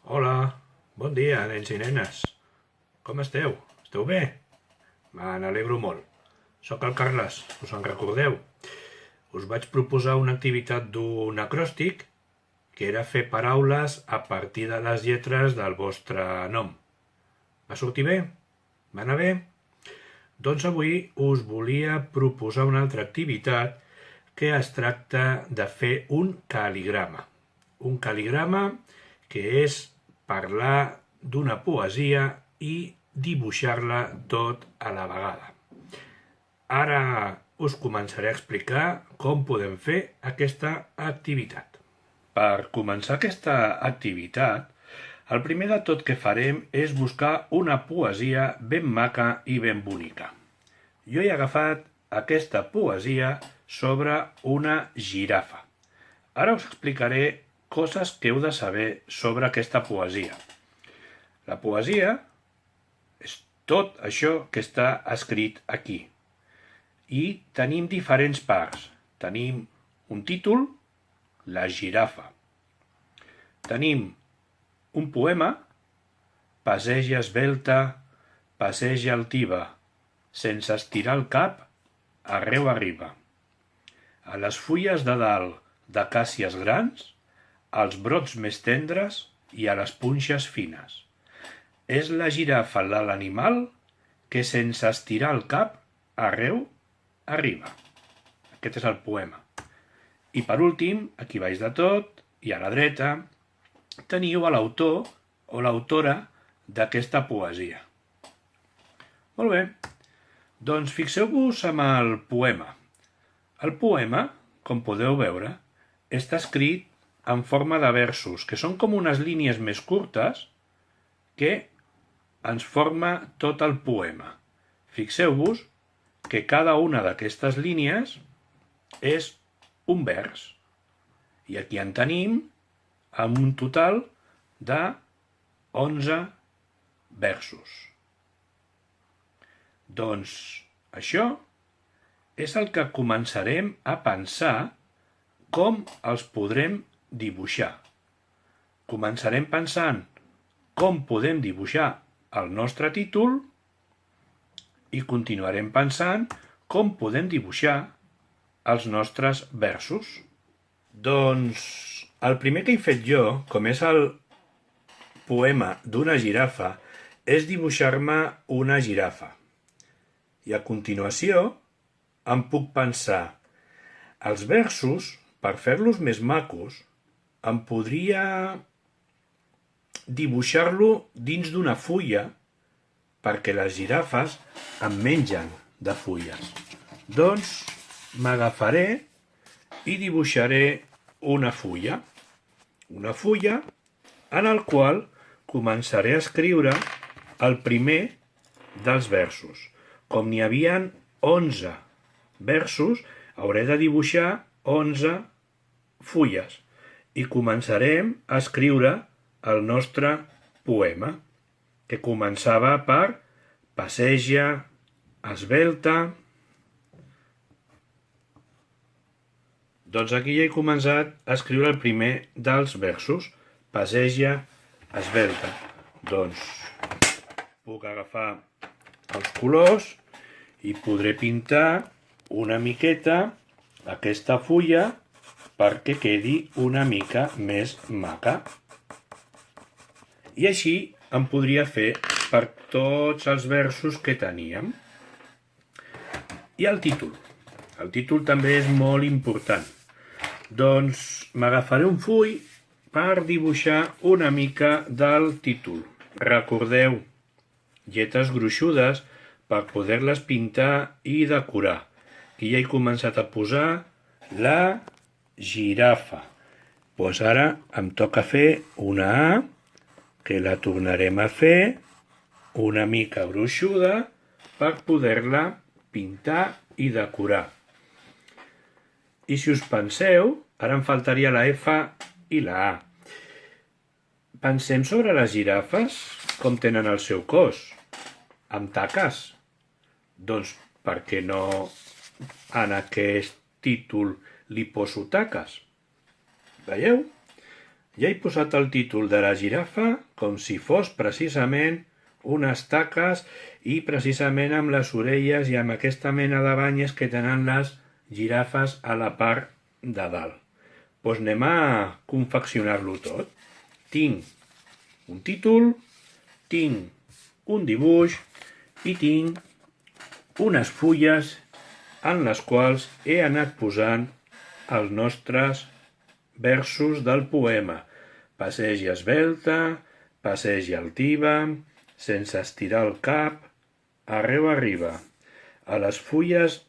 Hola, bon dia, nens i nenes. Com esteu? Esteu bé? Me n'alegro molt. Soc el Carles, us en recordeu? Us vaig proposar una activitat d'un acròstic que era fer paraules a partir de les lletres del vostre nom. Va sortir bé? Va anar bé? Doncs avui us volia proposar una altra activitat que es tracta de fer un cal·ligrama. Un cal·ligrama que és parlar d'una poesia i dibuixar-la tot a la vegada. Ara us començaré a explicar com podem fer aquesta activitat. Per començar aquesta activitat, el primer de tot que farem és buscar una poesia ben maca i ben bonica. Jo he agafat aquesta poesia sobre una girafa. Ara us explicaré coses que heu de saber sobre aquesta poesia. La poesia és tot això que està escrit aquí. I tenim diferents parts. Tenim un títol, la girafa. Tenim un poema, passeja esvelta, passeja altiva, sense estirar el cap, arreu arriba. A les fulles de dalt d'acàcies grans, als brots més tendres i a les punxes fines. És la girafa l'animal que sense estirar el cap arreu arriba. Aquest és el poema. I per últim, aquí baix de tot i a la dreta, teniu a l'autor o l'autora d'aquesta poesia. Molt bé, doncs fixeu-vos amb el poema. El poema, com podeu veure, està escrit en forma de versos, que són com unes línies més curtes que ens forma tot el poema. Fixeu-vos que cada una d'aquestes línies és un vers. I aquí en tenim amb un total de 11 versos. Doncs això és el que començarem a pensar com els podrem dibuixar. Començarem pensant com podem dibuixar el nostre títol i continuarem pensant com podem dibuixar els nostres versos. Doncs el primer que he fet jo, com és el poema d'una girafa, és dibuixar-me una girafa. I a continuació em puc pensar els versos, per fer-los més macos, em podria dibuixar-lo dins d'una fulla perquè les girafes em mengen de fulles. Doncs m'agafaré i dibuixaré una fulla en el qual començaré a escriure el primer dels versos. Com n'hi havia 11 versos, hauré de dibuixar 11 fulles i començarem a escriure el nostre poema, que començava per passeja, esvelta. Doncs aquí ja he començat a escriure el primer dels versos, passeja, esvelta. Doncs puc agafar els colors i podré pintar una miqueta aquesta fulla perquè quedi una mica més maca. I així em podria fer per tots els versos que teníem. I el títol. El títol també és molt important. Doncs m'agafaré un full per dibuixar una mica del títol. Recordeu, lletres gruixudes per poder-les pintar i decorar. Aquí ja he començat a posar la girafa. Doncs ara em toca fer una A, que la tornarem a fer una mica gruixuda per poder-la pintar i decorar. I si us penseu, ara em faltaria la F i la A. Pensem sobre les girafes, com tenen el seu cos, amb taques. Doncs per què no en aquest títol li poso taques? Veieu? Ja he posat el títol de la girafa com si fos precisament unes taques i precisament amb les orelles i amb aquesta mena de banyes que tenen les girafes a la part de dalt. Doncs anem a confeccionar-lo tot. Tinc un títol, tinc un dibuix i tinc unes fulles en les quals he anat posant els nostres versos del poema. Passegi esvelta, passegi altiva, sense estirar el cap, arreu arriba. A les fulles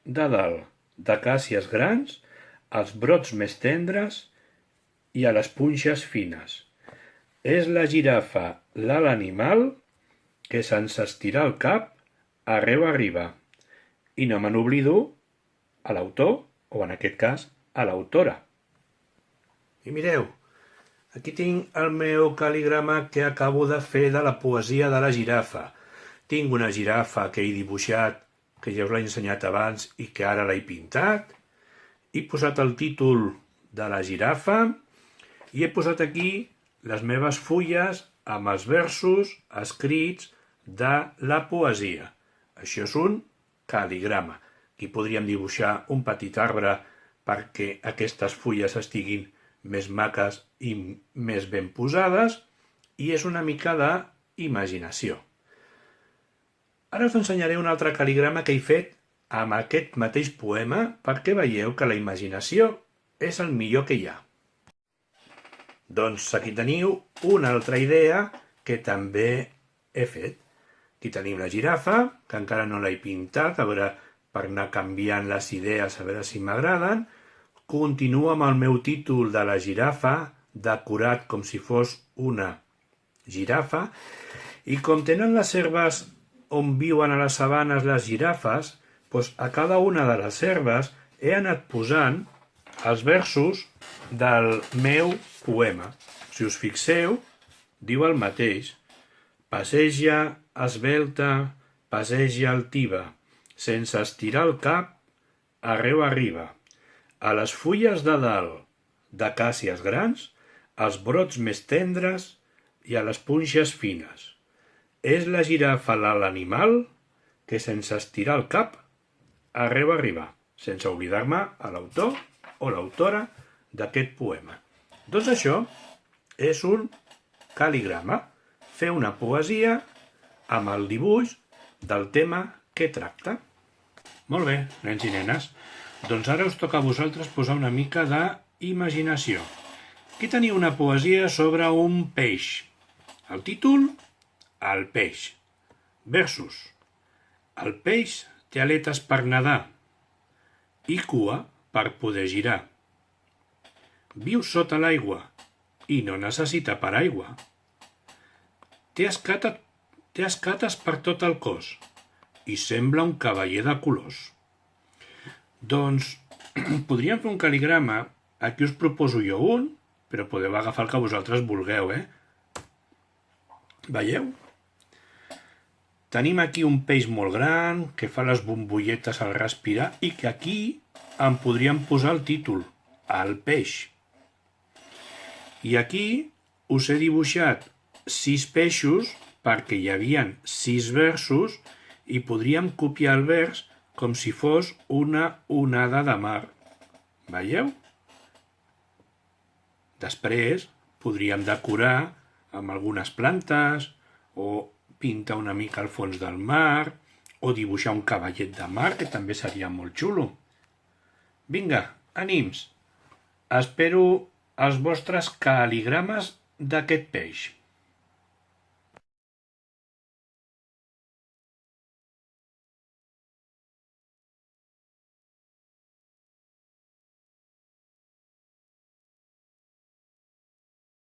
de dalt, d'acàcies grans, als brots més tendres i a les punxes fines. És la girafa l'alt animal que sense estirar el cap arreu arriba. I no me n'oblido a l'autor, o en aquest cas, a l'autora. I mireu, aquí tinc el meu cal·ligrama que acabo de fer de la poesia de la girafa. Tinc una girafa que he dibuixat, que ja us l'he ensenyat abans i que ara l'he pintat. He posat el títol de la girafa i he posat aquí les meves fulles amb els versos escrits de la poesia. Això és un cal·ligrama. Aquí podríem dibuixar un petit arbre perquè aquestes fulles estiguin més maques i més ben posades, i és una mica d'imaginació. Ara us ensenyaré un altre cal·ligrama que he fet amb aquest mateix poema perquè veieu que la imaginació és el millor que hi ha. Doncs aquí teniu una altra idea que també he fet. Aquí tenim la girafa, que encara no l'he pintat, a veure, per anar canviant les idees, a veure si m'agraden. Continuo amb el meu títol de la girafa, decorat com si fos una girafa, i com tenen les herbes on viuen a les sabanes les girafes, doncs a cada una de les herbes he anat posant els versos del meu poema. Si us fixeu, diu el mateix. Passeja esvelta, passeja altiva, sense estirar el cap, arreu arriba. A les fulles de dalt, d'acàcies grans, als brots més tendres i a les punxes fines. És la girafa l'alt animal que sense estirar el cap, arreu arriba, sense oblidar-me a l'autor o l'autora d'aquest poema. Doncs això és un cal·ligrama, fer una poesia amb el dibuix del tema que tracta. Molt bé, nens i nenes. Doncs ara us toca a vosaltres posar una mica d'imaginació. Aquí teniu una poesia sobre un peix. El títol, el peix. Versos. El peix té aletes per nedar i cua per poder girar. Viu sota l'aigua i no necessita paraigua. Té escates per tot el cos i sembla un cavaller de colors. Doncs podríem fer un cal·ligrama. Aquí us proposo jo un, però podeu agafar el que vosaltres vulgueu, Veieu? Tenim aquí un peix molt gran que fa les bombolletes al respirar i que aquí en podríem posar el títol, el peix. I aquí us he dibuixat 6 peixos perquè hi havia 6 versos i podríem copiar el vers com si fos una onada de mar. Veieu? Després podríem decorar amb algunes plantes o pintar una mica al fons del mar o dibuixar un cavallet de mar, que també seria molt xulo. Vinga, ànims! Espero els vostres cal·ligrames d'aquest peix.